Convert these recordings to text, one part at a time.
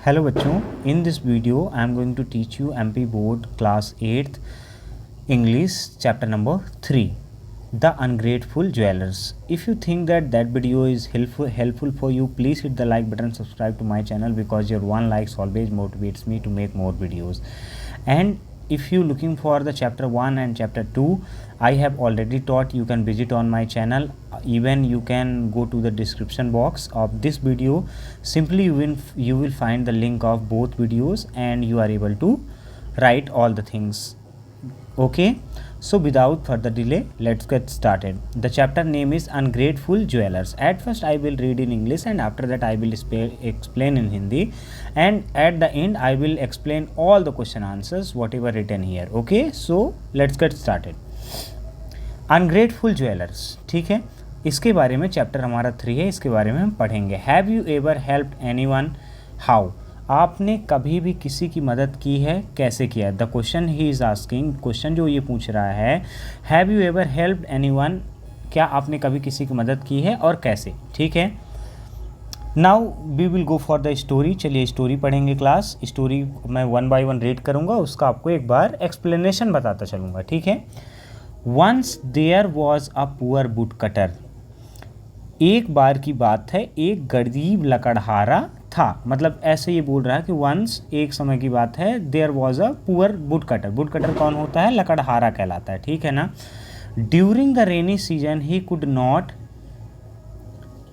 Hello बच्चों, in this video I am going to teach you MP board class 8th English chapter number 3 the ungrateful jewellers. If you think that video is helpful for you, please hit the like button, subscribe to my channel because your one likes always motivates me to make more videos. And if you looking for the chapter 1 and chapter 2, I have already taught. You can visit on my channel. Even you can go to the description box of this video. Simply you will find the link of both videos and you are able to write all the things. Okay, so without further delay, let's get started. The chapter name is Ungrateful Jewelers. At first I will read in English and after that I will explain in Hindi, and at the end I will explain all the question answers whatever written here. Okay, so let's get started. Ungrateful Jewelers, ठीक है, इसके बारे में chapter हमारा 3 है, इसके बारे में हम पढ़ेंगे. Have you ever helped anyone? How? आपने कभी भी किसी की मदद की है? कैसे किया? The question he is asking, question जो ये पूछ रहा है, have you ever helped anyone, क्या आपने कभी किसी की मदद की है और कैसे? ठीक है. Now we will go for the story. चलिए स्टोरी पढ़ेंगे क्लास. स्टोरी मैं 1 by 1 रीड करूँगा, उसका आपको एक बार एक्सप्लेनेशन बताता चलूँगा. ठीक है. Once there was a poor wood cutter. एक बार की बात है, एक गरीब लकड़हारा था. मतलब ऐसे ये बोल रहा है कि वंस, एक समय की बात है, there was a poor wood cutter. Wood cutter कौन होता है? लकड़हारा कहलाता है. ठीक है ना. During the rainy season he could not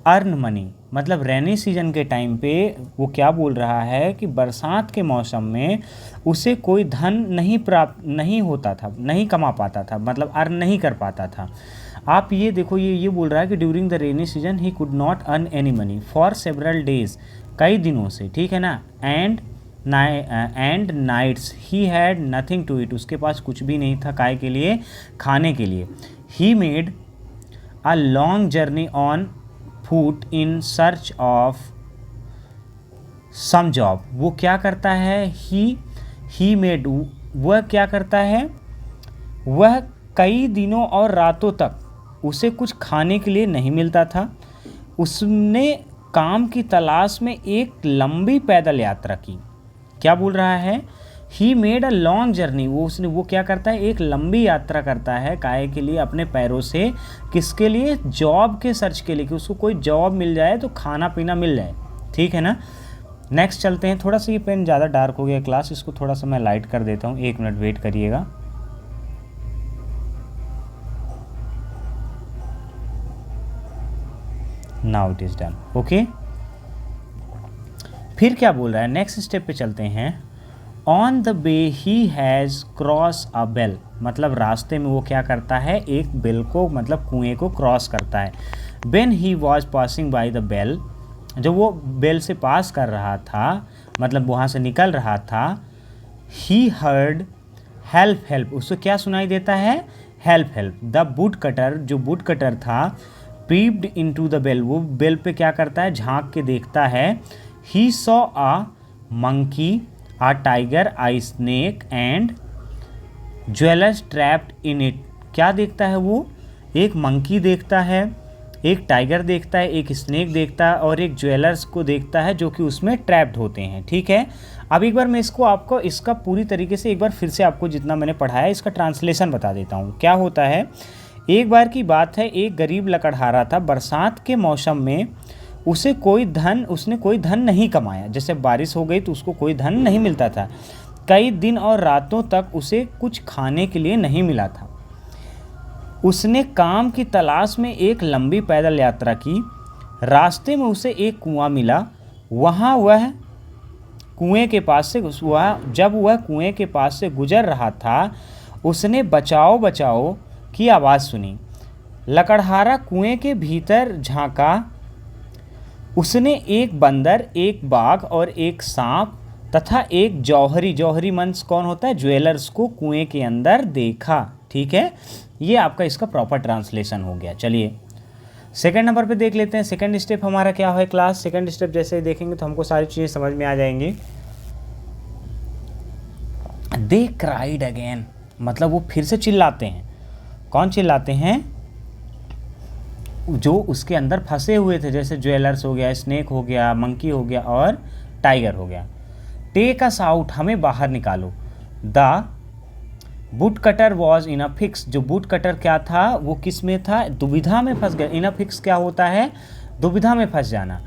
earn money. मतलब रेनी सीजन के टाइम पे वो क्या बोल रहा है कि बरसात के मौसम में उसे कोई धन नहीं प्राप्त नहीं होता था, नहीं कमा पाता था, मतलब अर्न नहीं कर पाता था. आप ये देखो, ये बोल रहा है कि during the rainy season he could not earn any money for several days, कई दिनों से. ठीक है ना. And nights he had nothing to eat. उसके पास कुछ भी नहीं था, काय के लिए? खाने के लिए. He made a long journey on foot in search of some job. वो क्या करता है? ही मेड, वह क्या करता है? वह कई दिनों और रातों तक उसे कुछ खाने के लिए नहीं मिलता था. उसने काम की तलाश में एक लंबी पैदल यात्रा की. क्या बोल रहा है? ही मेड अ लॉन्ग जर्नी. वो क्या करता है? एक लंबी यात्रा करता है. काहे के लिए? अपने पैरों से. किसके लिए? जॉब के सर्च के लिए, कि उसको कोई जॉब मिल जाए तो खाना पीना मिल जाए. ठीक है ना. नेक्स्ट चलते हैं. थोड़ा सा ये पेन ज़्यादा डार्क हो गया क्लास, इसको थोड़ा सा मैं लाइट कर देता हूँ. 1 मिनट वेट करिएगा. Now it is done. Okay. फिर क्या बोल रहा है? नेक्स्ट स्टेप पे चलते हैं. On the way he has cross a well. मतलब रास्ते में वो क्या करता है? एक बेल को, मतलब कुएं को क्रॉस करता है. When he was passing by the well. जब वो बेल से पास कर रहा था, मतलब वहाँ से निकल रहा था, ही हर्ड हेल्प हेल्प. उसको क्या सुनाई देता है? Help help. The wood cutter, जो वुड कटर था, पीप्ड इनटू द बेल. वो बेल पे क्या करता है? झांक के देखता है. He saw a monkey, a tiger, a snake and jewellers trapped in it. क्या देखता है वो? एक मंकी देखता है, एक टाइगर देखता है, एक स्नेक देखता है और एक ज्वेलर्स को देखता है जो कि उसमें ट्रैप्ड होते हैं. ठीक है. अब एक बार मैं आपको इसका पूरी तरीके से एक बार फिर से आपको जितना मैंने पढ़ाया इसका ट्रांसलेशन बता देता हूँ. क्या होता है? एक बार की बात है, एक गरीब लकड़हारा था. बरसात के मौसम में उसने कोई धन नहीं कमाया. जैसे बारिश हो गई तो उसको कोई धन नहीं मिलता था. कई दिन और रातों तक उसे कुछ खाने के लिए नहीं मिला था. उसने काम की तलाश में एक लंबी पैदल यात्रा की. रास्ते में उसे एक कुआं मिला. वहाँ वह कुएं के पास से जब वह कुएं के पास से गुजर रहा था, उसने बचाओ बचाओ की आवाज़ सुनी. लकड़हारा कुएं के भीतर झांका. उसने एक बंदर, एक बाघ और एक सांप तथा एक जौहरी मंस कौन होता है? ज्वेलर्स को कुएं के अंदर देखा. ठीक है. ये आपका इसका प्रॉपर ट्रांसलेशन हो गया. चलिए सेकंड नंबर पे देख लेते हैं. सेकंड स्टेप हमारा क्या है क्लास? सेकंड स्टेप जैसे देखेंगे तो हमको सारी चीज़ें समझ में आ जाएंगी. दे क्राइड अगेन. मतलब वो फिर से चिल्लाते हैं. कौन चिल्लाते हैं? जो उसके अंदर फंसे हुए थे, जैसे ज्वेलर्स हो गया, स्नेक हो गया, मंकी हो गया और टाइगर हो गया. टेक अस आउट, हमें बाहर निकालो। The wood cutter was in a fix, जो वुड कटर क्या था वो किस में था, दुविधा में फंस गया। इन अ फिक्स क्या होता है, दुविधा में फंस जाना।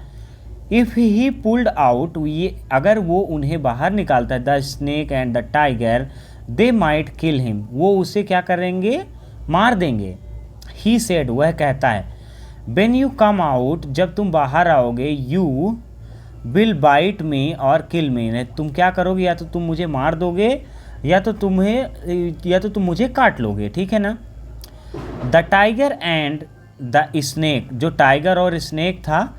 इफ़ ही पुल्ड आउट, ये अगर वो उन्हें बाहर निकालता है, the snake and the tiger they might kill him, वो उसे क्या करेंगे, मार देंगे। ही सेड, वह कहता है, व्हेन यू कम आउट, जब तुम बाहर आओगे, यू विल बाइट मी और किल मी, तुम क्या करोगे, या तो तुम मुझे मार दोगे या तो तुम मुझे काट लोगे, ठीक है ना। The tiger and the snake, जो टाइगर और स्नेक था,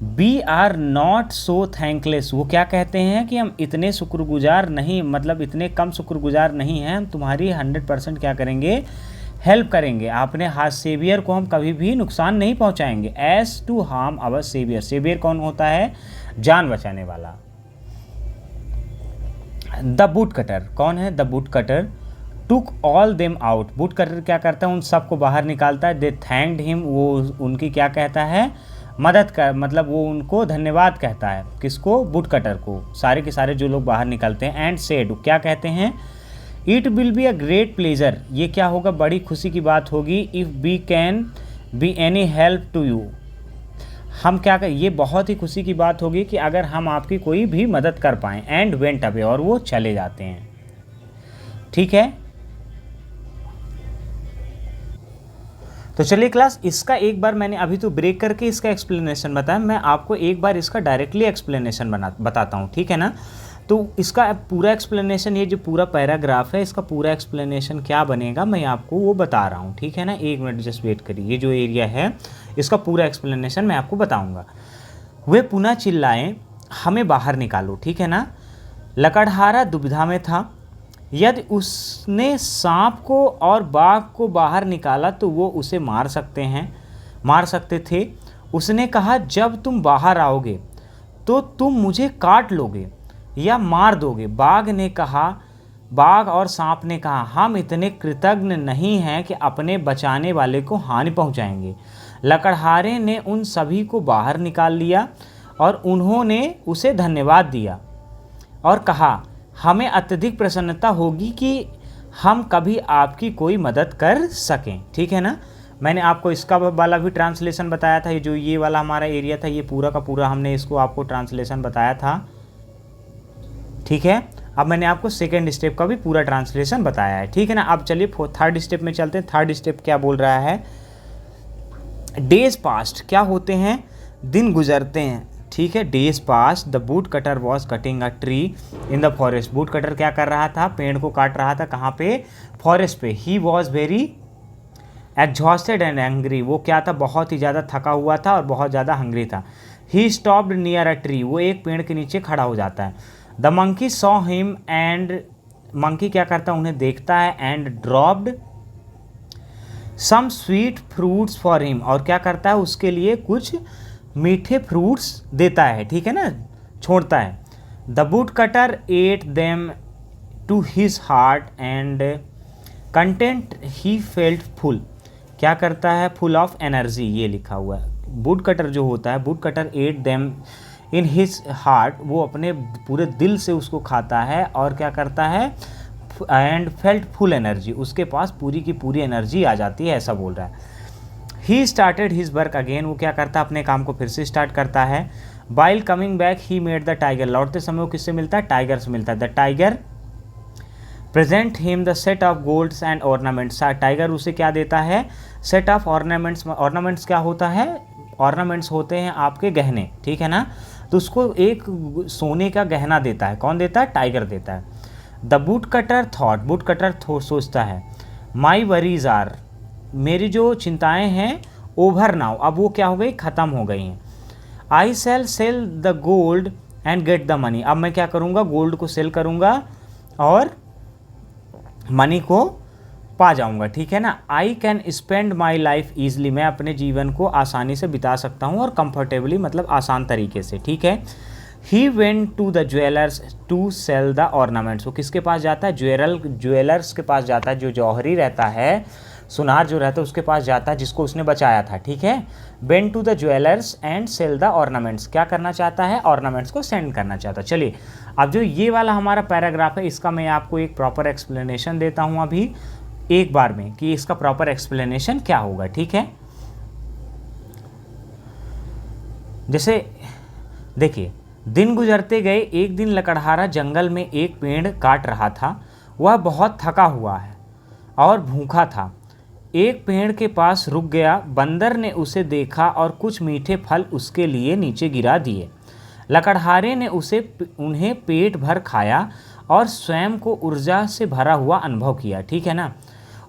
we are not so thankless, वो क्या कहते हैं कि हम इतने शुक्रगुजार नहीं, मतलब इतने कम शुक्रगुजार नहीं हैं, हम तुम्हारी 100% क्या करेंगे, हेल्प करेंगे। आपने हाथ सेवियर को हम कभी भी नुकसान नहीं पहुंचाएंगे। As to harm our saviour, saviour कौन होता है, जान बचाने वाला। द वुड कटर कौन है, the wood cutter took all them out, would cutter क्या करता है, उन सबको बाहर निकालता है। दे थैंक्ड हिम, वो उनकी क्या कहता है, मदद कर, मतलब वो उनको धन्यवाद कहता है, किसको, वुड कटर को, सारे के सारे जो लोग बाहर निकलते हैं। एंड सेड, क्या कहते हैं, it will be a great pleasure, ये क्या होगा, बड़ी खुशी की बात होगी। If we can be any help to you, हम क्या कर, ये बहुत ही खुशी की बात होगी कि अगर हम आपकी कोई भी मदद कर पाएँ। एंड वेंट अवे, और वो चले जाते हैं, ठीक है। तो चलिए क्लास, इसका एक बार मैंने अभी तो ब्रेक करके इसका एक्सप्लेनेशन बताया, मैं आपको एक बार इसका डायरेक्टली एक्सप्लेनेशन बताता हूँ, ठीक है ना। तो इसका पूरा एक्सप्लेनेशन, ये जो पूरा पैराग्राफ है, इसका पूरा एक्सप्लेनेशन क्या बनेगा मैं आपको वो बता रहा हूँ, ठीक है ना। एक मिनट जस्ट वेट करिए, ये जो एरिया है इसका पूरा एक्सप्लेनेशन मैं आपको बताऊँगा। वे पुनः चिल्लाएं, हमें बाहर निकालो, ठीक है ना। लकड़हारा दुविधा में था, यदि उसने सांप को और बाघ को बाहर निकाला तो वो उसे मार सकते थे। उसने कहा, जब तुम बाहर आओगे तो तुम मुझे काट लोगे या मार दोगे। बाघ और सांप ने कहा, हम इतने कृतज्ञ नहीं हैं कि अपने बचाने वाले को हानि पहुंचाएंगे। लकड़हारे ने उन सभी को बाहर निकाल लिया और उन्होंने उसे धन्यवाद दिया और कहा, हमें अत्यधिक प्रसन्नता होगी कि हम कभी आपकी कोई मदद कर सकें, ठीक है ना। मैंने आपको इसका वाला भी ट्रांसलेशन बताया था, ये वाला हमारा एरिया था, ये पूरा का पूरा हमने इसको आपको ट्रांसलेशन बताया था, ठीक है। अब मैंने आपको सेकेंड स्टेप का भी पूरा ट्रांसलेशन बताया है, ठीक है ना। अब चलिए थर्ड स्टेप में चलते हैं। थर्ड स्टेप क्या बोल रहा है, डेज पास्ट, क्या होते हैं, दिन गुजरते हैं, ठीक है। Days pass, the wood cutter was cutting a tree in the forest, would cutter क्या कर रहा था, पेड़ को काट रहा था, कहाँ पे, फॉरेस्ट पे। He was very exhausted and angry, वो क्या था, बहुत ही ज़्यादा थका हुआ था और बहुत ज़्यादा हंग्री था। He stopped near a tree, वो एक पेड़ के नीचे खड़ा हो जाता है। The monkey saw him and, monkey क्या करता है, उन्हें देखता है। And dropped some sweet fruits for him, और क्या करता है, उसके लिए कुछ मीठे फ्रूट्स देता है, ठीक है ना, छोड़ता है। The wood cutter ate them to his heart and content he felt full, क्या करता है, फुल ऑफ एनर्जी, ये लिखा हुआ है। वुड कटर जो होता है, would cutter ate them in his heart, वो अपने पूरे दिल से उसको खाता है और क्या करता है, एंड फेल्ट फुल एनर्जी, उसके पास पूरी की पूरी एनर्जी आ जाती है, ऐसा बोल रहा है। He started his work again, वो क्या करता है, अपने काम को फिर से स्टार्ट करता है। While coming back he made the tiger, लौटते समय वो किससे मिलता है, टाइगर से मिलता है। The tiger present him the set of golds and ornaments, tiger उसे क्या देता है, सेट ऑफ ऑर्नामेंट्स। ऑर्नामेंट्स क्या होता है, ऑर्नामेंट्स होते हैं आपके गहने, ठीक है ना। तो उसको एक सोने का गहना देता है, कौन देता है, टाइगर देता है। The wood cutter thought, would cutter सोचता है, माई वरीज आर, मेरी जो चिंताएं हैं, ओवर नाउ, अब वो क्या हो गई, ख़त्म हो गई हैं। I sell sell the gold and get the money, अब मैं क्या करूँगा, गोल्ड को सेल करूँगा और मनी को पा जाऊँगा, ठीक है ना। I can spend my life easily, मैं अपने जीवन को आसानी से बिता सकता हूँ और कंफर्टेबली, मतलब आसान तरीके से, ठीक है। He went to the jewellers to sell the ornaments, वो किसके पास जाता है, ज्वेलर्स के पास जाता है, जो जौहरी रहता है सुनार जो रहता है उसके पास जाता है जिसको उसने बचाया था, ठीक है। Went to the jewellers and sell the ornaments, क्या करना चाहता है, ऑर्नामेंट्स को सेंड करना चाहता है। चलिए अब जो ये वाला हमारा पैराग्राफ है इसका मैं आपको एक प्रॉपर एक्सप्लेनेशन देता हूँ अभी एक बार में कि इसका प्रॉपर एक्सप्लेनेशन क्या होगा, ठीक है। जैसे देखिए, दिन गुजरते गए, एक दिन लकड़हारा जंगल में एक पेड़ काट रहा था। वह बहुत थका हुआ है और भूखा था। एक पेड़ के पास रुक गया। बंदर ने उसे देखा और कुछ मीठे फल उसके लिए नीचे गिरा दिए। लकड़हारे ने उन्हें पेट भर खाया और स्वयं को ऊर्जा से भरा हुआ अनुभव किया, ठीक है ना।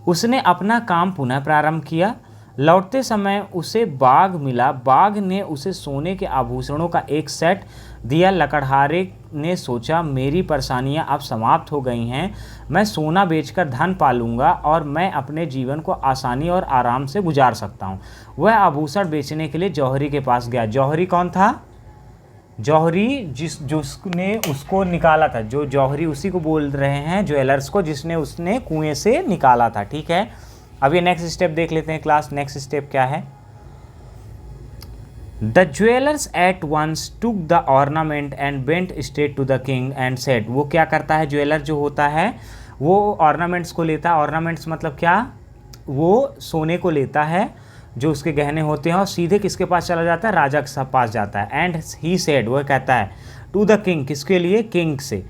उसने अपना काम पुनः प्रारंभ किया। लौटते समय उसे बाघ मिला। बाघ ने उसे सोने के आभूषणों का एक सेट दिया। लकड़हारे ने सोचा, मेरी परेशानियां अब समाप्त हो गई हैं, मैं सोना बेचकर धन पालूंगा और मैं अपने जीवन को आसानी और आराम से गुजार सकता हूं। वह आभूषण बेचने के लिए जौहरी के पास गया। जौहरी कौन था, जौहरी जिसने उसको निकाला था, जो जौहरी उसी को बोल रहे हैं ज्वेलर्स को, जिसने उसने कुएं से निकाला था, ठीक है। अब ये नेक्स्ट स्टेप देख लेते हैं क्लास। नेक्स्ट स्टेप क्या है, the jewellers at once took the ornament and went straight to the king and said. वो क्या करता है, ज्वेलर जो होता है वो ऑर्नामेंट्स को लेता है। ऑर्नामेंट्स मतलब क्या, वो सोने को लेता है जो उसके गहने होते हैं और सीधे किसके पास चला जाता है, राजा के पास जाता है। एंड ही सेड, वह कहता है, टू द किंग, किसके लिए, किंग से,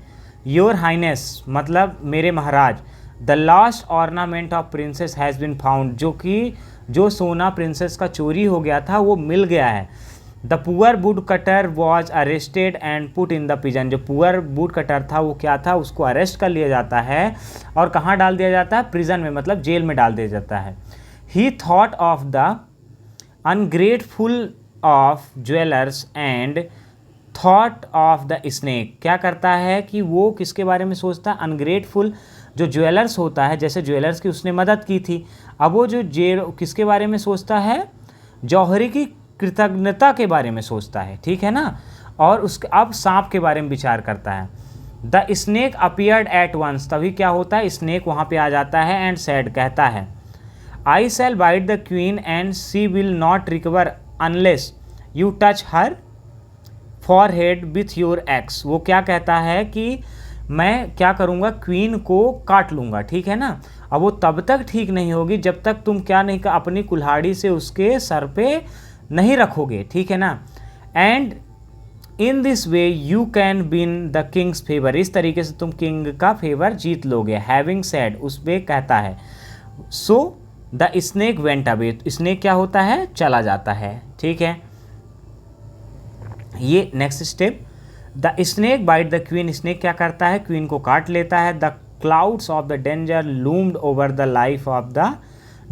योर हाइनेस मतलब मेरे महाराज, the last ornament of princess has been found, जो सोना प्रिंसेस का चोरी हो गया था वो मिल गया है। The poor wood cutter was arrested and put in the prison. जो पुअर वुड कटर था वो क्या था, उसको अरेस्ट कर लिया जाता है और कहाँ डाल दिया जाता है, प्रिजन में, मतलब जेल में डाल दिया जाता है। ही thought of the ungrateful of jewellers and thought of the snake. क्या करता है कि वो किसके बारे में सोचता है, अनग्रेटफुल जो ज्वेलर्स होता है, जैसे ज्वेलर्स की उसने मदद की थी, अब वो जो किसके बारे में सोचता है, जौहरी की कृतज्ञता के बारे में सोचता है, ठीक है ना। और उसके अब सांप के बारे में विचार करता है। The snake appeared at once, तभी क्या होता है, स्नेक वहाँ पे आ जाता है एंड सैड, कहता है, I shall bite the queen and she will not recover unless you touch her forehead with your axe. वो क्या कहता है कि मैं क्या करूँगा, क्वीन को काट लूँगा, ठीक है ना। अब वो तब तक ठीक नहीं होगी जब तक तुम क्या नहीं कर, अपनी कुल्हाड़ी से उसके सर पे नहीं रखोगे, ठीक है ना। And in this way you can win the Kings favour, इस तरीके से तुम किंग का फेवर जीत लोगे। हैविंग सेड, उस पे कहता है, so the snake went away, snake क्या होता है, चला जाता है, ठीक है। ये next step, the snake bite the queen, snake क्या करता है, क्वीन को काट लेता है। The clouds of the danger loomed over the life of the,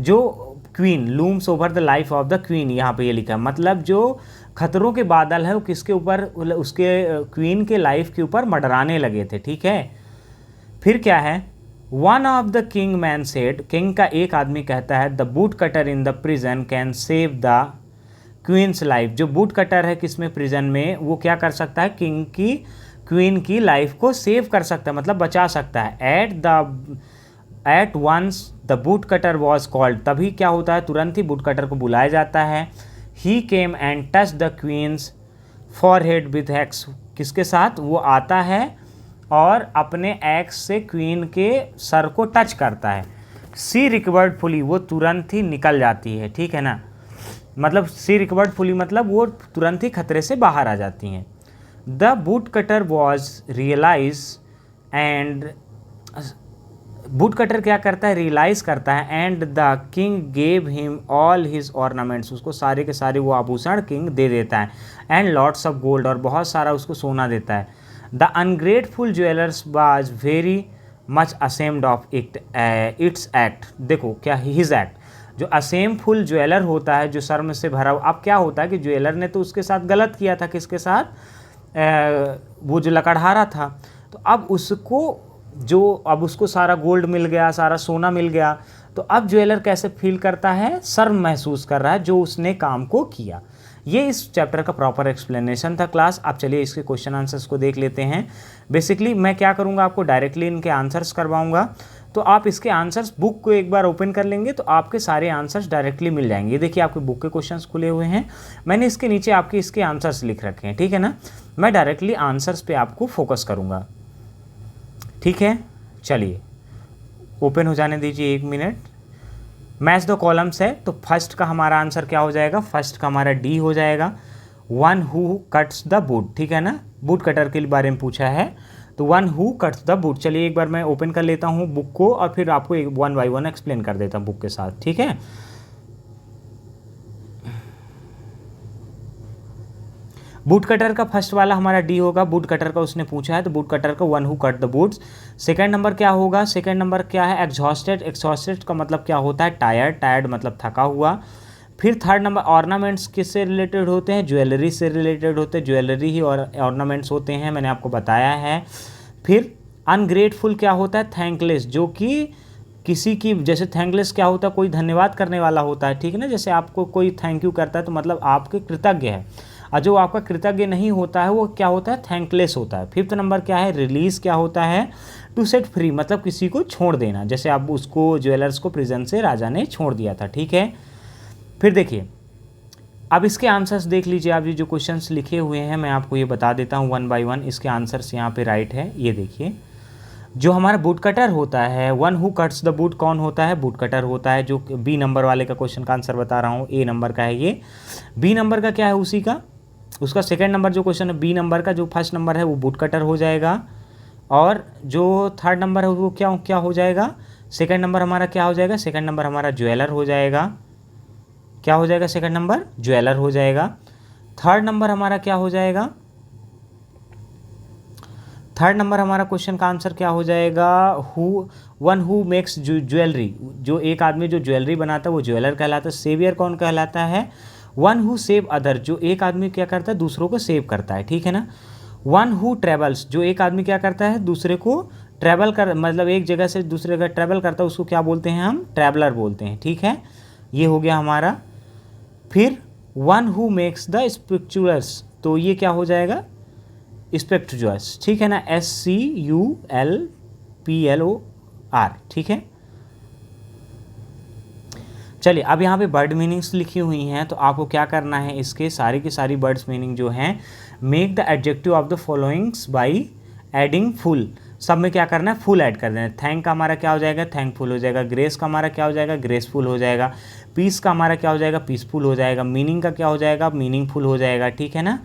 जो queen looms over the life of the queen, यहाँ पे ये लिखा है, मतलब जो खतरों के बादल है वो किसके ऊपर, उसके क्वीन के लाइफ के ऊपर मंडराने लगे थे, ठीक है। फिर क्या है, one of the king man said, king का एक आदमी कहता है, the woodcutter in the prison can save the queen's life. जो बूट कटर है किसमें, प्रिजन में, वो क्या कर सकता है, क्वीन की लाइफ को सेव कर सकता है, मतलब बचा सकता है। At once the woodcutter was called, तभी क्या होता है, तुरंत ही बूट कटर को बुलाया जाता है। He came and touch the queen's forehead with axe, किसके साथ, वो आता है और अपने एक्स से क्वीन के सर को टच करता है। सी रिकवर्ड फुली, वो तुरंत ही निकल जाती है, ठीक है ना। मतलब सी रिकवर्ड फुली मतलब वो तुरंत ही खतरे से बाहर आ जाती हैं। The woodcutter was released and, woodcutter क्या करता है, रियलाइज़ करता है। And the king gave him all his ornaments, उसको सारे के सारे वो आभूषण किंग दे देता है। एंड लॉट्स ऑफ गोल्ड, और बहुत सारा उसको सोना देता है। The ungrateful jewellers was very much ashamed of its act, देखो क्या हिज एक्ट, जो असेमफुल ज्वेलर होता है, जो शर्म से भरा हुआ, अब क्या होता है कि ज्वेलर ने तो उसके साथ गलत किया था, किसके साथ, वो जो लकड़हारा था, तो अब उसको सारा गोल्ड मिल गया, सारा सोना मिल गया, तो अब ज्वेलर कैसे फील करता है, शर्म महसूस कर रहा है जो उसने काम को किया। ये इस चैप्टर का प्रॉपर एक्सप्लेनेशन था क्लास। आप चलिए इसके क्वेश्चन आंसर्स को देख लेते हैं। बेसिकली मैं क्या करूँगा, आपको डायरेक्टली इनके आंसर्स करवाऊँगा। तो आप इसके आंसर्स बुक को एक बार ओपन कर लेंगे तो आपके सारे आंसर्स डायरेक्टली मिल जाएंगे। देखिए आपके बुक के क्वेश्चंस खुले हुए हैं, मैंने इसके नीचे आपके इसके आंसर्स लिख रखे हैं, ठीक है ना। मैं डायरेक्टली आंसर्स पे आपको फोकस करूँगा, ठीक है। चलिए ओपन हो जाने दीजिए 1 मिनट। मैच द कॉलम्स है, तो फर्स्ट का हमारा आंसर क्या हो जाएगा, फर्स्ट का हमारा डी हो जाएगा, one who cuts the boot, ठीक है ना, बूट कटर के बारे में पूछा है, तो one who cuts the boot. चलिए एक बार मैं ओपन कर लेता हूँ बुक को और फिर आपको एक 1 बाय 1 एक्सप्लेन कर देता हूँ बुक के साथ, ठीक है। बूट कटर का फर्स्ट वाला हमारा डी होगा, बूट कटर का उसने पूछा है, तो बूट कटर का one who cut the boots. Second number क्या होगा, सेकंड नंबर क्या है, एग्जॉस्टेड, एग्जॉस्टेड का मतलब क्या होता है, टायर्ड, टायर्ड मतलब थका हुआ। फिर थर्ड नंबर ऑर्नामेंट्स किससे रिलेटेड होते हैं, ज्वेलरी से रिलेटेड होते हैं, ज्वेलरी ही और ऑर्नामेंट्स होते हैं, मैंने आपको बताया है। फिर अनग्रेटफुल क्या होता है, थैंकलेस, जो कि किसी की, जैसे थैंकलेस क्या होता है, कोई धन्यवाद करने वाला होता है, ठीक है ना, जैसे आपको कोई थैंक यू करता है तो मतलब आपके कृतज्ञ है, और जो आपका कृतज्ञ नहीं होता है वो क्या होता है, थैंकलेस होता है। फिफ्थ नंबर क्या है, रिलीज क्या होता है, टू सेट फ्री, मतलब किसी को छोड़ देना, जैसे आप उसको ज्वेलर्स को प्रिजन से राजा ने छोड़ दिया था, ठीक है। फिर देखिए अब इसके आंसर्स देख लीजिए, आप ये जो क्वेश्चंस लिखे हुए हैं मैं आपको ये बता देता हूँ 1 बाय 1, इसके आंसर्स यहाँ पे राइट है। ये देखिए जो हमारा बूट कटर होता है, one who cuts the boot कौन होता है, बूट कटर होता है, जो बी नंबर वाले का क्वेश्चन का आंसर बता रहा हूँ, ए नंबर का है ये, बी नंबर का क्या है उसी का, उसका सेकंड नंबर जो क्वेश्चन है बी नंबर का, जो फर्स्ट नंबर है वो बूट कटर हो जाएगा, और जो थर्ड नंबर है वो क्या क्या हो जाएगा, सेकंड नंबर हमारा क्या हो जाएगा, सेकंड नंबर हमारा ज्वेलर हो जाएगा, क्या हो जाएगा, सेकंड नंबर ज्वेलर हो जाएगा। थर्ड नंबर हमारा क्या हो जाएगा, थर्ड नंबर हमारा क्वेश्चन का आंसर क्या हो जाएगा, वन हु मेक्स ज्वेलरी, जो एक आदमी जो ज्वेलरी बनाता है वो ज्वेलर कहलाता है। सेवियर कौन कहलाता है, वन हु सेव अदर, जो एक आदमी क्या करता है दूसरों को सेव करता है, ठीक है ना। वन हु ट्रेवल्स, जो एक आदमी क्या करता है दूसरे को ट्रैवल कर, मतलब एक जगह से दूसरे जगह ट्रैवल करता है, उसको क्या बोलते हैं हम, ट्रैवलर बोलते हैं, ठीक है। ये हो गया हमारा। फिर one who makes the spirituals, तो ये क्या हो जाएगा, स्पेक्चुअस, ठीक है ना, SCULPLOR, ठीक है। चलिए अब यहाँ पे वर्ड मीनिंग्स लिखी हुई हैं, तो आपको क्या करना है, इसके सारी की सारी वर्ड्स मीनिंग जो हैं, make the adjective of the followings by adding full, सब में क्या करना है, फुल ऐड कर देना है। थैंक का हमारा क्या हो जाएगा, थैंकफुल हो जाएगा। ग्रेस का हमारा क्या हो जाएगा, ग्रेसफुल हो जाएगा। पीस का हमारा क्या हो जाएगा, पीसफुल हो जाएगा। मीनिंग का क्या हो जाएगा, मीनिंगफुल हो जाएगा, ठीक है ना।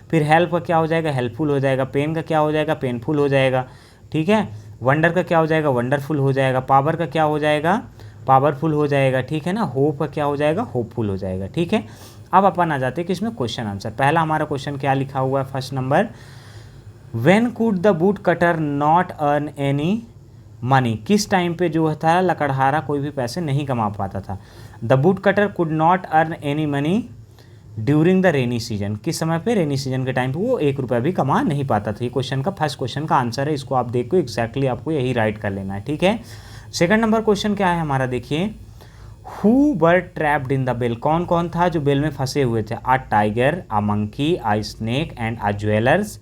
फिर हेल्प का क्या हो जाएगा, हेल्पफुल हो जाएगा। पेन का क्या हो जाएगा, पेनफुल हो जाएगा, ठीक है। वंडर का क्या हो जाएगा, वंडरफुल हो जाएगा। पावर का क्या हो जाएगा, पावरफुल हो जाएगा, ठीक है ना। होप का क्या हो जाएगा, होपफुल हो जाएगा, ठीक है। अब अपन आ जाते हैं कि इसमें क्वेश्चन आंसर। पहला हमारा क्वेश्चन क्या लिखा हुआ है, first number, when could the boot cutter not earn any money, किस टाइम पे जो था लकड़हारा कोई भी पैसे नहीं कमा पाता था। The boot cutter could not earn any money during the rainy season, किस समय पे, रेनी सीजन के टाइम पे वो 1 रुपया भी कमा नहीं पाता था। ये क्वेश्चन का फर्स्ट क्वेश्चन का आंसर है, इसको आप देखो एग्जैक्टली आपको यही राइट कर लेना है, ठीक है। सेकंड नंबर क्वेश्चन क्या है हमारा, देखिए, who were trapped in the well, कौन कौन था जो बेल में फंसे हुए थे। A tiger, a monkey, a snake and a jewellers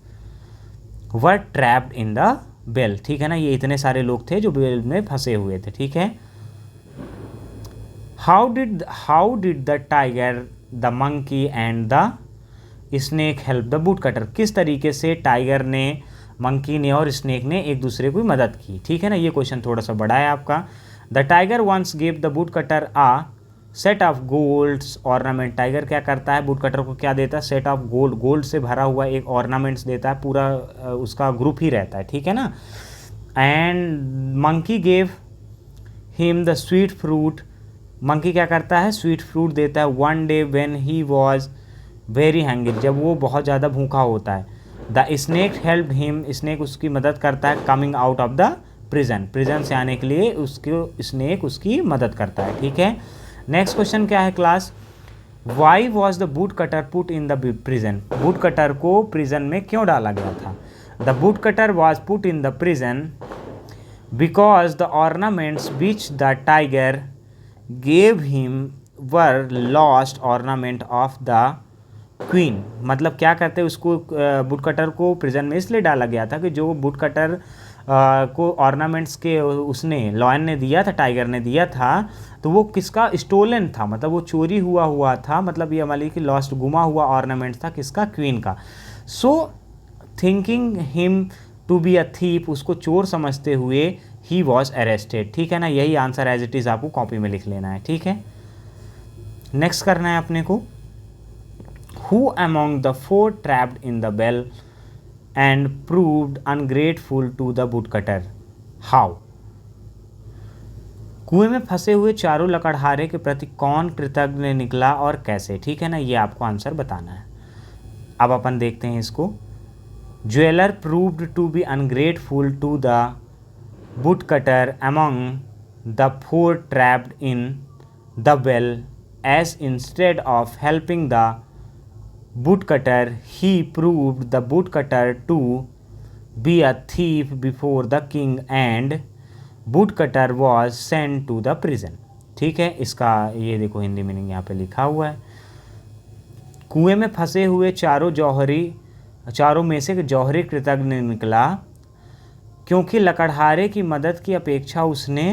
were trapped in the well, ठीक है ना। ये इतने सारे लोग थे जो बेल में फंसे हुए थे, ठीक है। How did the tiger, the monkey and the snake help the boot cutter, किस तरीके से टाइगर ने, मंकी ने और स्नेक ने एक दूसरे की मदद की, ठीक है ना। ये क्वेश्चन थोड़ा सा बड़ा है आपका। The tiger once gave the woodcutter a set of golds ornament, tiger क्या करता है, बूट कटर को क्या देता है, सेट ऑफ गोल्ड, गोल्ड से भरा हुआ एक ऑर्नामेंट्स देता है, पूरा उसका ग्रुप ही रहता है, ठीक है ना। And monkey gave him the sweet fruit, monkey क्या करता है, स्वीट फ्रूट देता है। One day when he was very hangry, जब वो बहुत ज़्यादा भूखा होता है। The snake help him, snake उसकी मदद करता है। Coming out of the prison, prison से आने के लिए उसको स्नेक उसकी मदद करता है, ठीक है। नेक्स्ट क्वेश्चन क्या है class, why was the boot cutter put in the prison, boot cutter को प्रिजन में क्यों डाला गया था। The woodcutter was put in the prison because the ornaments which the tiger gave him were lost ornament of the queen, मतलब क्या करते हैं उसको, बूट कटर को प्रिजन में इसलिए डाला गया था कि जो बूट कटर को ऑर्नामेंट्स के उसने लॉयन ने दिया था, टाइगर ने दिया था, तो वो किसका स्टोलन था, मतलब वो चोरी हुआ था, मतलब ये हमारी कि लॉस्ट गुमा हुआ ऑर्नामेंट था किसका, क्वीन का। So thinking him to be a thief, उसको चोर समझते हुए ही वॉज अरेस्टेड। ठीक है ना, यही आंसर एज इट इज़ आपको कॉपी में लिख लेना है। ठीक है, नेक्स्ट करना है अपने को, who among the 4 trapped in the well and proved ungrateful to the woodcutter, how. कुएं में फंसे हुए चारों लकड़हारे के प्रति कौन कृतज्ञ निकला और कैसे। ठीक है ना, ये आपको आंसर बताना है। अब अपन देखते हैं इसको। Jeweller proved to be ungrateful to the woodcutter among the 4 trapped in the well, as instead of helping the woodcutter, he proved the woodcutter to be a thief before the king and woodcutter was sent to the prison। ठीक है, इसका ये देखो Hindi meaning यहाँ पे लिखा हुआ है। कुएं में फंसे हुए चारों में से जौहरी कृतज्ञ निकला, क्योंकि लकड़हारे की मदद की अपेक्षा उसने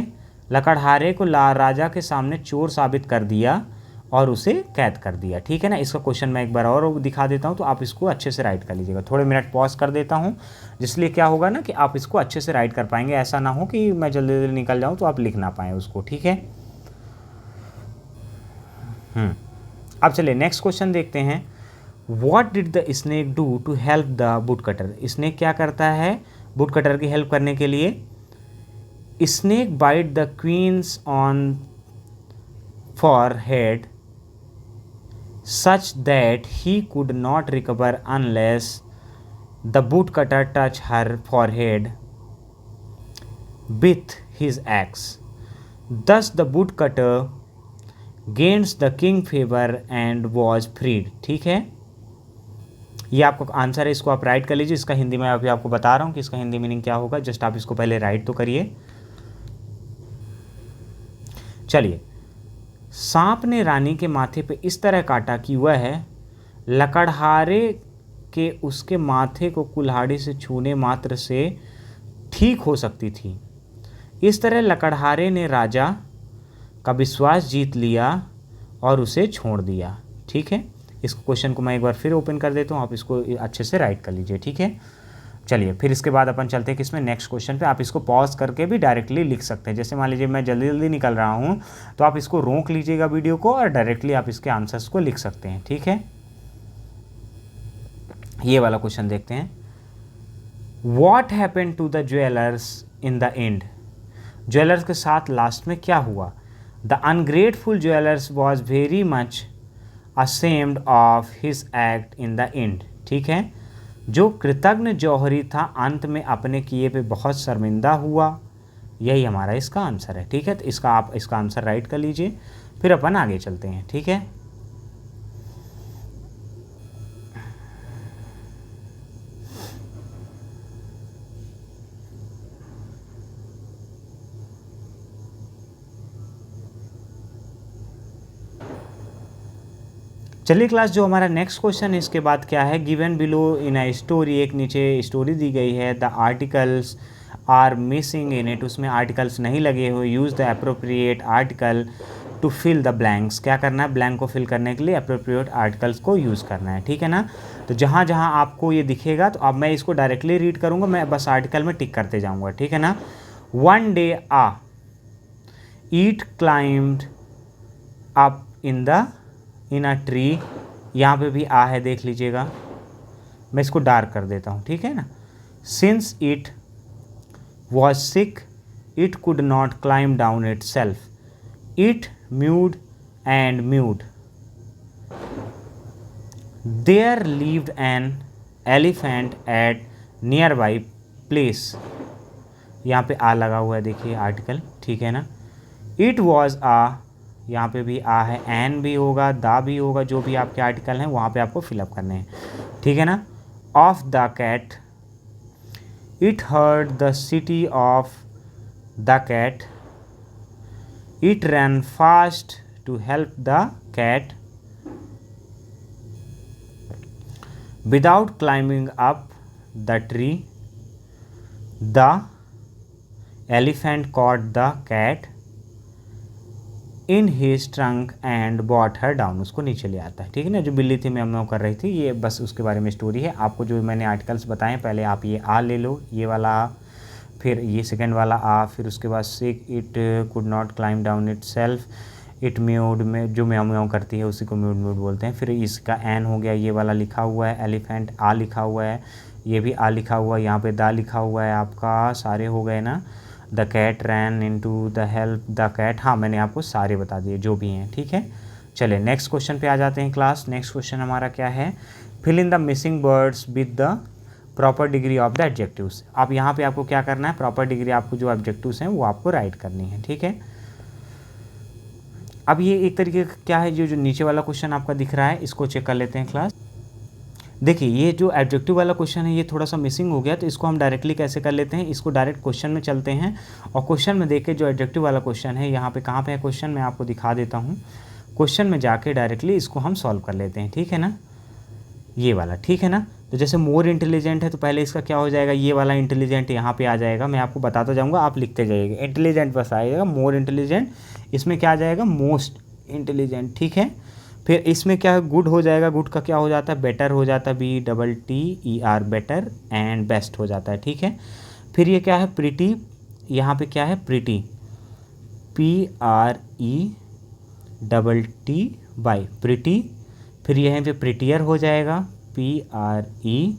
लकड़हारे को राजा के सामने चोर साबित कर दिया और उसे कैद कर दिया। ठीक है ना, इसका क्वेश्चन मैं एक बार और दिखा देता हूँ, तो आप इसको अच्छे से राइट कर लीजिएगा। थोड़े मिनट पॉज कर देता हूँ, जिसलिए क्या होगा ना कि आप इसको अच्छे से राइट कर पाएंगे, ऐसा ना हो कि मैं जल्दी जल्दी निकल जाऊँ तो आप लिख ना पाएँ उसको। ठीक है, अब चलिए नेक्स्ट क्वेश्चन देखते हैं। What did the snake do to help the woodcutter. Snake क्या करता है वुडकटर की हेल्प करने के लिए। Snake bite the queen's on forehead such that he could not recover unless the woodcutter touched her forehead with his axe. Thus the woodcutter gains the king favor and was freed। ठीक है, ये आपको answer है, इसको आप right कर लीजिए। इसका हिंदी में अभी आपको बता रहा हूँ कि इसका हिंदी मीनिंग क्या होगा, जस्ट आप इसको पहले राइट तो करिए। चलिए, सांप ने रानी के माथे पे इस तरह काटा कि वह लकड़हारे के उसके माथे को कुल्हाड़ी से छूने मात्र से ठीक हो सकती थी। इस तरह लकड़हारे ने राजा का विश्वास जीत लिया और उसे छोड़ दिया। ठीक है, इस क्वेश्चन को मैं एक बार फिर ओपन कर देता हूँ, आप इसको अच्छे से राइट कर लीजिए। ठीक है, चलिए फिर इसके बाद अपन चलते हैं किसमें, नेक्स्ट क्वेश्चन पे। आप इसको पॉज करके भी डायरेक्टली लिख सकते हैं। जैसे मान लीजिए मैं जल्दी जल्दी निकल रहा हूँ, तो आप इसको रोक लीजिएगा वीडियो को और डायरेक्टली आप इसके आंसर्स को लिख सकते हैं। ठीक है, ये वाला क्वेश्चन देखते हैं। What happened to the jewellers in the end. Jewellers के साथ लास्ट में क्या हुआ। The ungrateful jewellers was very much ashamed of his act in the end. ठीक है, जो कृतज्ञ जौहरी था अंत में अपने किए पे बहुत शर्मिंदा हुआ। यही हमारा इसका आंसर है। ठीक है, तो इसका आप इसका आंसर राइट कर लीजिए, फिर अपन आगे चलते हैं। ठीक है, चलिए क्लास, जो हमारा नेक्स्ट क्वेश्चन है इसके बाद क्या है। Given below in a story, एक नीचे स्टोरी दी गई है। The articles are missing in it, उसमें आर्टिकल्स नहीं लगे हुए। Use the appropriate article to fill the blanks, क्या करना है, ब्लैंक को फिल करने के लिए अप्रोप्रिएट आर्टिकल्स को यूज़ करना है। ठीक है ना, तो जहाँ जहाँ आपको ये दिखेगा, तो अब मैं इसको डायरेक्टली रीड करूँगा, मैं बस आर्टिकल में टिक करते जाऊँगा। ठीक है ना, one day a eat climbed up in a tree, यहाँ पे भी आ है, देख लीजिएगा, मैं इसको डार्क कर देता हूँ। ठीक है ना, since it was sick it could not climb down itself, it mewed and mewed, there lived an elephant at nearby place. यहाँ पे आ लगा हुआ है, देखिए आर्टिकल। ठीक है ना, इट वॉज आ, यहाँ पे भी आ है, एन भी होगा, दा भी होगा, जो भी आपके आर्टिकल हैं वहाँ पे आपको फिलअप करने हैं। ठीक है ना, of the cat it heard the city of the cat, it run fast to help the cat without climbing up the tree, the elephant caught the cat in his trunk and brought her down, उसको नीचे ले आता है, ठीक है ना। जो बिल्ली थी म्याऊं म्याऊं कर रही थी, ये बस उसके बारे में स्टोरी है। आपको जो मैंने आर्टिकल्स बताए पहले आप ये आ ले लो, ये वाला आ, फिर ये सेकंड वाला आ, फिर उसके बाद sick it could not climb down itself, it mewed में जो म्याऊं म्याऊं करती है उसी को म्यूड म्यूड बोलते हैं। फिर इसका एन हो गया, ये वाला लिखा हुआ है, एलिफेंट आ लिखा हुआ है, ये भी आ लिखा हुआ है, यहाँ पे दा लिखा हुआ है आपका, सारे हो गए ना। The cat ran into the help the cat, हाँ मैंने आपको सारे बता दिए जो भी हैं, ठीक है। चलिए नेक्स्ट क्वेश्चन पे आ जाते हैं क्लास। नेक्स्ट क्वेश्चन हमारा क्या है, fill in the missing words with the proper degree of the adjectives. आप यहाँ पे आपको क्या करना है, प्रॉपर डिग्री आपको जो एडजेक्टिव्स हैं वो आपको राइट करनी है, ठीक है। अब ये एक तरीके का क्या है, जो नीचे वाला क्वेश्चन आपका दिख रहा है इसको चेक कर लेते हैं क्लास। देखिए ये जो एडजेक्टिव वाला क्वेश्चन है ये थोड़ा सा मिसिंग हो गया, तो इसको हम डायरेक्टली कैसे कर लेते हैं, इसको डायरेक्ट क्वेश्चन में चलते हैं और क्वेश्चन में देख के जो एडजेक्टिव वाला क्वेश्चन है यहाँ पे कहाँ पे है क्वेश्चन, मैं आपको दिखा देता हूँ। क्वेश्चन में जाके डायरेक्टली इसको हम सॉल्व कर लेते हैं, ठीक है ना, ये वाला, ठीक है ना। तो जैसे मोर इंटेलिजेंट है तो पहले इसका क्या हो जाएगा, ये वाला इंटेलिजेंट यहाँ पे आ जाएगा, मैं आपको बताता जाऊँगा, आप लिखते जाइएगा। इंटेलिजेंट बस आएगा, मोर इंटेलिजेंट, इसमें क्या आ जाएगा, मोस्ट इंटेलिजेंट, ठीक है। फिर इसमें क्या है, गुड हो जाएगा, गुड का क्या हो जाता है, बेटर हो जाता है, BTTER बेटर, एंड बेस्ट हो जाता है, ठीक है। फिर ये क्या है, प्रीटी, यहाँ पे क्या है, प्रीटी, PRETTY प्रीटी। फिर यहाँ पे प्रिटियर हो जाएगा, PRETTIER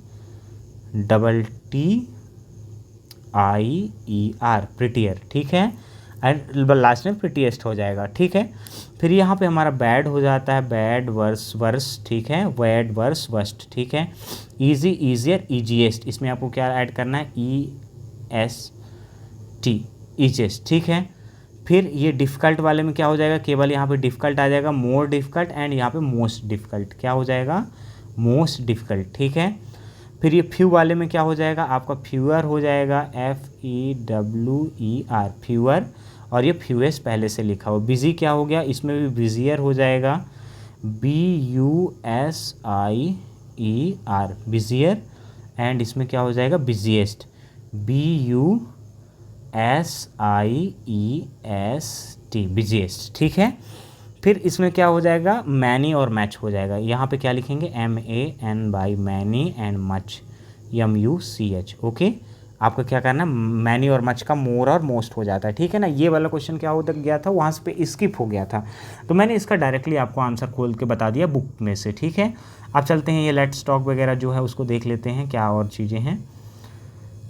प्रिटियर, ठीक है। एंड लास्ट में प्रिटीएस्ट हो जाएगा, ठीक है। फिर यहाँ पे हमारा बैड हो जाता है, बैड वर्स वर्स, ठीक है, बैड वर्स वर्स्ट, ठीक है। ईजी ईजियर ईजीएस्ट, इसमें आपको क्या ऐड करना है, EST ईजीएस्ट, ठीक है। फिर ये डिफ़िकल्ट वाले में क्या हो जाएगा, केवल यहाँ पे डिफ़िकल्ट आ जाएगा, मोर डिफ़िकल्ट, एंड यहाँ पे मोस्ट डिफ़िकल्ट, क्या हो जाएगा, मोस्ट डिफ़िकल्ट, ठीक है। फिर ये फ्यू वाले में क्या हो जाएगा, आपका फ्यूअर हो जाएगा, FEWER फ्यूअर, और ये फ्यूएस पहले से लिखा हुआ। बिजी क्या हो गया, इसमें भी बिजियर हो जाएगा, BUSIER बिजियर, एंड इसमें क्या हो जाएगा, बिजिएस्ट, BUSIEST बिजिएस्ट, ठीक है। फिर इसमें क्या हो जाएगा, मैनी और मैच हो जाएगा, यहाँ पे क्या लिखेंगे, MAN many, and much MUCH, okay. आपको क्या करना है, मैनी और मच का मोर और मोस्ट हो जाता है, ठीक है ना। ये वाला क्वेश्चन क्या हो गया था, वहाँ से पे स्किप हो गया था, तो मैंने इसका डायरेक्टली आपको आंसर खोल के बता दिया बुक में से, ठीक है। अब चलते हैं, ये लेट्स टॉक वगैरह जो है उसको देख लेते हैं क्या और चीज़ें हैं,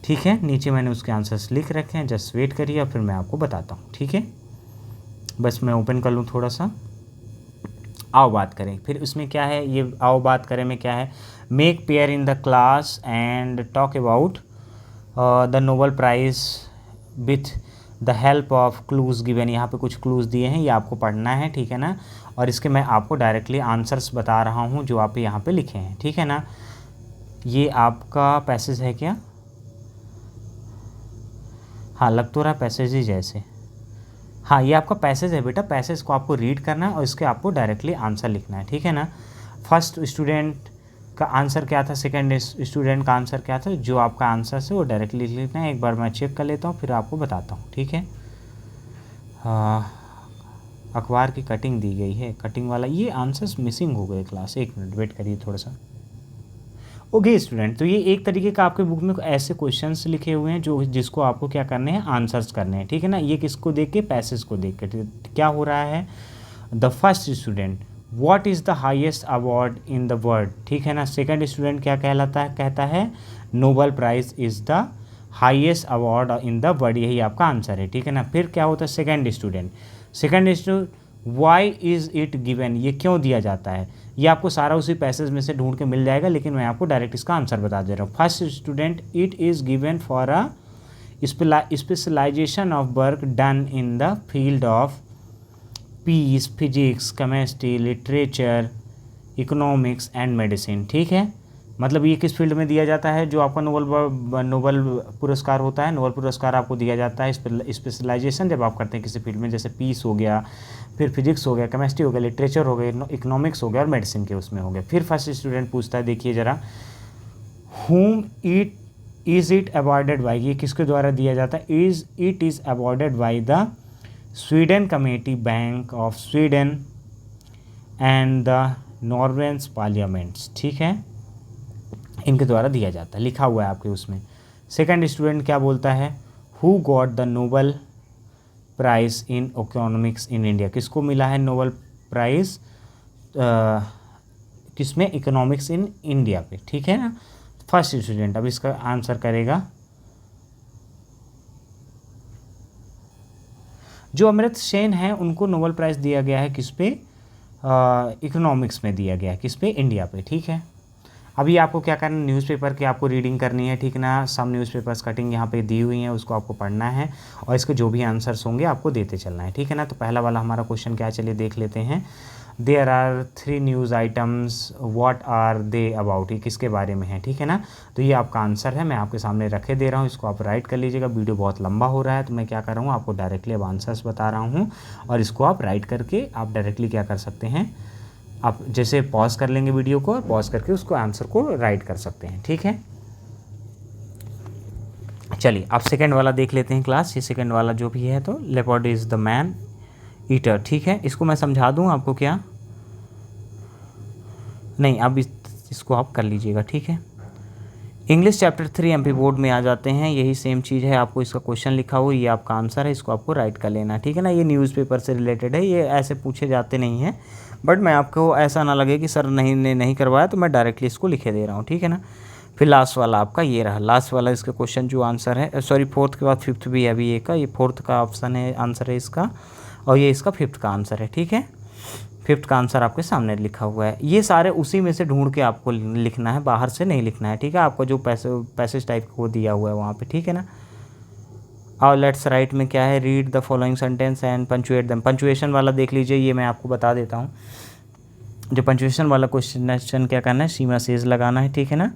ठीक है। नीचे मैंने उसके आंसर्स लिख रखे हैं, जस्ट वेट करिए और फिर मैं आपको बताता हूँ, ठीक है। बस मैं ओपन कर लूँ थोड़ा सा। आओ बात करें, फिर उसमें क्या है, ये आओ बात करें में क्या है, make pair in the class and talk about the Nobel prize with the help of clues given. यहाँ पे कुछ क्लूज़ दिए हैं, ये आपको पढ़ना है, ठीक है ना। और इसके मैं आपको डायरेक्टली आंसर्स बता रहा हूँ जो आप यहाँ पे लिखे हैं, ठीक है ना। ये आपका पैसेज है क्या, हाँ लग तो रहा पैसेज ही जैसे, हाँ ये आपका पैसेज है बेटा, पैसेज को आपको रीड करना है और इसके आपको डायरेक्टली आंसर लिखना है, ठीक है ना। फर्स्ट स्टूडेंट का आंसर क्या था, सेकंड स्टूडेंट का आंसर क्या था, जो आपका आंसर है वो डायरेक्टली लिखना है। एक बार मैं चेक कर लेता हूँ फिर आपको बताता हूँ, ठीक है। अखबार की कटिंग दी गई है, कटिंग वाला, ये आंसर्स मिसिंग हो गए क्लास, एक मिनट वेट करिए थोड़ा सा। ओके स्टूडेंट, तो ये एक तरीके का आपके बुक में ऐसे क्वेश्चंस लिखे हुए हैं जो जिसको आपको क्या करने हैं, आंसर्स करने हैं, ठीक है ना। ये किसको देख के, पैसेज को देख के। क्या हो रहा है, the first student, what is the highest award in the world, ठीक है ना। सेकंड स्टूडेंट क्या कहलाता है, कहता है Nobel prize is the highest award in the world, यही आपका आंसर है, ठीक है ना। फिर क्या होता है, second student why is it given, ये क्यों दिया जाता है, ये आपको सारा उसी पैसेज में से ढूंढ के मिल जाएगा, लेकिन मैं आपको डायरेक्ट इसका आंसर बता दे रहा हूँ। First student, it is given for a specialisation of work done in the field of peace, physics, chemistry, literature, economics and medicine, ठीक है। मतलब ये किस फील्ड में दिया जाता है, जो आपका नोबल पुरस्कार होता है, नोबल पुरस्कार आपको दिया जाता है स्पेशलाइजेशन जब आप करते हैं किसी फील्ड में, जैसे पीस हो गया, फिर फिजिक्स हो गया, केमिस्ट्री हो गया, लिटरेचर हो गया, इकोनॉमिक्स हो गया और मेडिसिन के उसमें हो गया। फिर फर्स्ट स्टूडेंट पूछता है, देखिए ज़रा, whom it is it awarded by, ये किसके द्वारा दिया जाता है, it is awarded by the Sweden committee bank of Sweden and the Norwegians parliaments, ठीक है, इनके द्वारा दिया जाता है, लिखा हुआ है आपके उसमें। सेकंड स्टूडेंट क्या बोलता है, who got the Nobel prize in economics in India, किसको मिला है नोबल प्राइज़ किसमें, इकोनॉमिक्स इन इंडिया पे, ठीक है ना। फर्स्ट स्टूडेंट अब इसका आंसर करेगा, जो अमृत सेन है उनको नोबेल प्राइज़ दिया गया है किस पे, इकोनॉमिक्स में दिया गया है, किस पे, इंडिया पे, ठीक है। अभी आपको क्या करना है, न्यूज़पेपर की आपको रीडिंग करनी है, ठीक ना। सम न्यूज़पेपर्स कटिंग यहाँ पे दी हुई हैं, उसको आपको पढ़ना है और इसके जो भी आंसर्स होंगे आपको देते चलना है, ठीक है ना। तो पहला वाला हमारा क्वेश्चन क्या है, चलिए देख लेते हैं। There are 3 news items, what are they about, ये किसके बारे में है, ठीक है ना। तो ये आपका आंसर है, मैं आपके सामने रखे दे रहा हूँ, इसको आप राइट कर लीजिएगा। वीडियो बहुत लंबा हो रहा है तो मैं क्या कर रहा हूँ, आपको डायरेक्टली अब आंसर्स बता रहा हूँ और इसको आप राइट करके आप डायरेक्टली क्या कर सकते हैं, आप जैसे पॉज कर लेंगे वीडियो को और पॉज करके उसको आंसर को राइट कर सकते हैं, ठीक है। चलिए आप सेकंड वाला देख लेते हैं क्लास। ये सेकंड वाला जो भी है, तो leopard is the man eater, ठीक है। इसको मैं समझा दूं आपको, क्या नहीं, अब इसको आप कर लीजिएगा, ठीक है। इंग्लिश चैप्टर 3 एमपी बोर्ड में आ जाते हैं, यही सेम चीज़ है, आपको इसका क्वेश्चन लिखा हुआ, ये आपका आंसर है, इसको आपको राइट कर लेना, ठीक है ना। ये न्यूज़पेपर से रिलेटेड है, ये ऐसे पूछे जाते नहीं हैं, बट मैं आपको ऐसा ना लगे कि सर नहीं करवाया, तो मैं डायरेक्टली इसको लिखे दे रहा हूँ, ठीक है ना। फिर लास्ट वाला आपका ये रहा, लास्ट वाला इसका क्वेश्चन जो आंसर है, सॉरी फोर्थ के बाद फिफ्थ भी है अभी, ये का, ये फोर्थ का ऑप्शन है, आंसर है इसका, और ये इसका फिफ्थ का आंसर है, ठीक है। फिफ्थ का आंसर आपके सामने लिखा हुआ है, ये सारे उसी में से ढूंढ के आपको लिखना है, बाहर से नहीं लिखना है, ठीक है। आपको जो पैसेज टाइप को दिया हुआ है वहाँ पे, ठीक है ना। और लेट्स राइट में क्या है, read the following sentence and punctuate them. Punctuation वाला देख लीजिए, ये मैं आपको बता देता हूँ। जो पंचुएशन वाला क्वेश्चन क्या करना है, सीमा सेज लगाना है, ठीक है ना।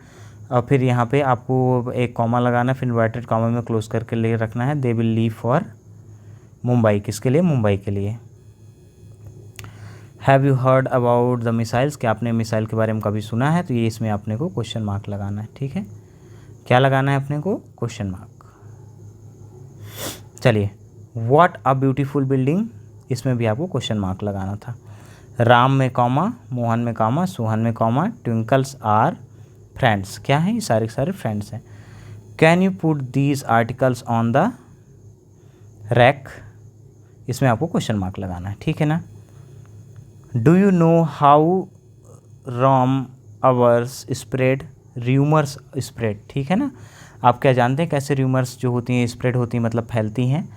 और फिर यहाँ पे आपको एक कॉमा लगाना है, फिर इन्वर्टेड कॉमा में क्लोज करके ले रखना है, they will leave for Mumbai, किसके लिए, मुंबई के लिए। Have you heard about the missiles, क्या आपने मिसाइल के बारे में कभी सुना है, तो ये इसमें अपने को क्वेश्चन मार्क लगाना है, ठीक है। क्या लगाना है अपने को, क्वेश्चन मार्क। चलिए, व्हाट अ ब्यूटीफुल बिल्डिंग, इसमें भी आपको क्वेश्चन मार्क लगाना था। राम में कॉमा, मोहन में कॉमा, सोहन में कॉमा, ट्विंकल्स आर फ्रेंड्स, क्या है, ये सारे सारे फ्रेंड्स हैं। Can you put these articles on the rack, इसमें आपको क्वेश्चन मार्क लगाना है, ठीक है ना। Do you know how rumours spread, rumours spread, ठीक है ना। आप क्या जानते हैं कैसे र्यूमर्स जो होती हैं स्प्रेड होती हैं, मतलब फैलती हैं,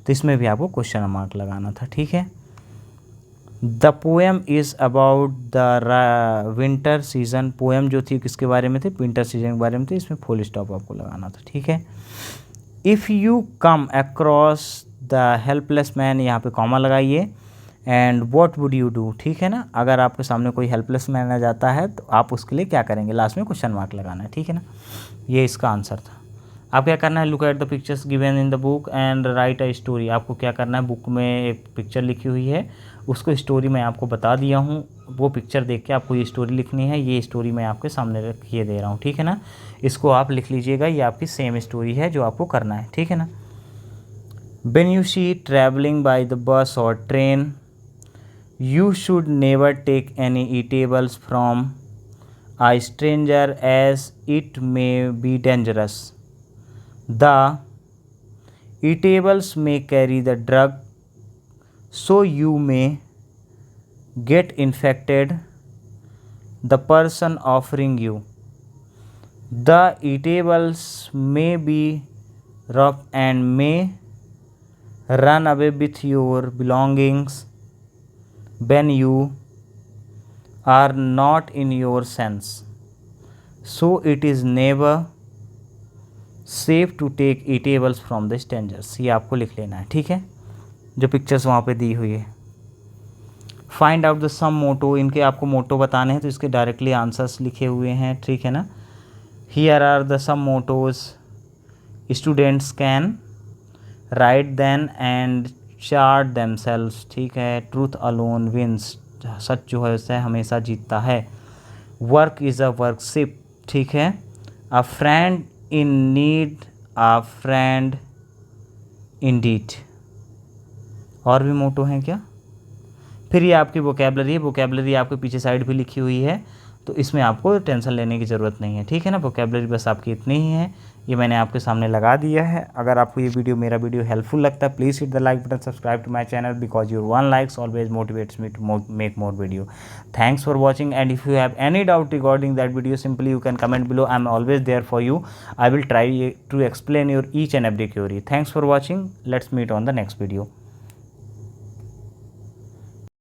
तो इसमें भी आपको क्वेश्चन मार्क लगाना था, ठीक है। The poem is about the winter season, poem जो थी किसके बारे में थी, विंटर सीजन के बारे में थी, इसमें फुल स्टॉप आपको लगाना था, ठीक है। If you come across the helpless man, यहाँ पे कॉमा लगाइए, and what would you do, ठीक है ना। अगर आपके सामने कोई हेल्पलेस मैन आ जाता है तो आप उसके लिए क्या करेंगे, लास्ट में क्वेश्चन मार्क लगाना है, ठीक है ना। ये इसका आंसर था। आप क्या करना है, look at the pictures given in the book and right a story. आपको क्या करना है, बुक में एक पिक्चर लिखी हुई है, उसको स्टोरी मैं आपको बता दिया हूँ, वो पिक्चर देख के आपको ये स्टोरी लिखनी है, ये स्टोरी मैं आपके सामने रखिए दे रहा हूँ, ठीक है ना। इसको आप लिख लीजिएगा, ये आपकी सेम स्टोरी है जो आपको करना है, ठीक है ना। When you see travelling by the bus और train, you should never take any eatables from a stranger as it may be dangerous. The eatables may carry the drug, so you may get infected the person offering you. The eatables may be rough and may run away with your belongings when you are not in your sense, so it is never safe to take eatables from the strangers। ये आपको लिख लेना है, ठीक है, जो pictures वहाँ पे दी हुई है। फाइंड आउट द सम मोटो, इनके आपको मोटो बताने हैं तो इसके डायरेक्टली आंसर्स लिखे हुए हैं, ठीक है ना। Here are the some mottos students can write then and chart themselves, ठीक है। ट्रूथ अलोन विंस, सच जो है उससे हमेशा जीतता है। वर्क इज़ अ वर्कशिप, ठीक है। अ friend in need a friend Indeed. और भी मोटो हैं क्या? फिर ये आपकी वोकेबलरी है, वोकेबलरी आपके पीछे साइड भी लिखी हुई है, तो इसमें आपको टेंशन लेने की ज़रूरत नहीं है, ठीक है ना। वोकेबलरी बस आपकी इतनी ही है, ये मैंने आपके सामने लगा दिया है। अगर आपको ये वीडियो, मेरा वीडियो हेल्पफुल लगता है, please hit the like button, subscribe to my channel, because your one likes always motivates me to make more video. Thanks for watching, and if you have any doubt regarding that video, simply you can comment below, I am always there for you, I will try to explain your each and every query. Thanks for watching, let's meet on the next video.